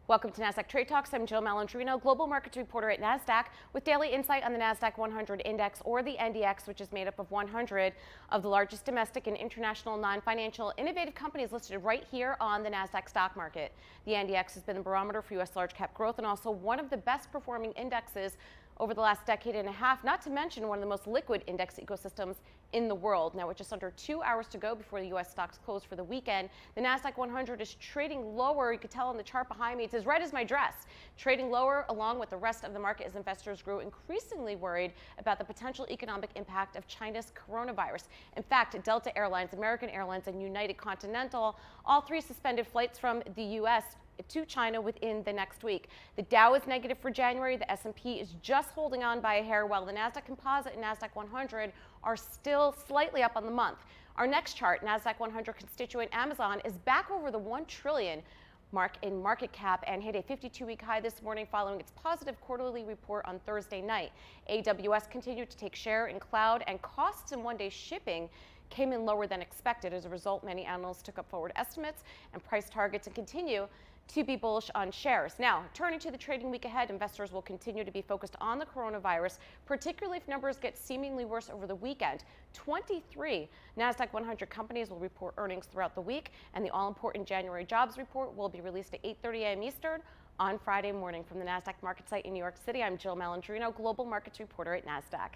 Welcome to Nasdaq Trade Talks. I'm Jill Malandrino, global markets reporter at Nasdaq, with daily insight on the Nasdaq 100 index, or the NDX, which is made up of 100 of the largest domestic and international non-financial innovative companies listed right here on the Nasdaq stock market. The NDX has been the barometer for U.S. large cap growth and also one of the best performing indexes over the last decade and a half, not to mention one of the most liquid index ecosystems in the world. Now, with just under 2 hours to go before the U.S. stocks close for the weekend, the Nasdaq 100 is trading lower. You can tell on the chart behind me, it's as red as my dress. Trading lower along with the rest of the market as investors grew increasingly worried about the potential economic impact of China's coronavirus. In fact, Delta Airlines, American Airlines, and United Continental, all three suspended flights from the U.S. to China within the next week. The Dow is negative for January. The S&P is just holding on by a hair, while the Nasdaq Composite and Nasdaq 100 are still slightly up on the month. Our next chart, Nasdaq 100 constituent Amazon, is back over the 1 trillion mark in market cap and hit a 52-week high this morning following its positive quarterly report on Thursday night. AWS continued to take share in cloud, and costs in one-day shipping came in lower than expected. As a result, many analysts took up forward estimates and price targets and continue to be bullish on shares. Now, turning to the trading week ahead, investors will continue to be focused on the coronavirus, particularly if numbers get seemingly worse over the weekend. 23 Nasdaq 100 companies will report earnings throughout the week, and the all-important January jobs report will be released at 8:30 a.m. Eastern on Friday morning. From the Nasdaq market site in New York City, I'm Jill Malandrino, global markets reporter at Nasdaq.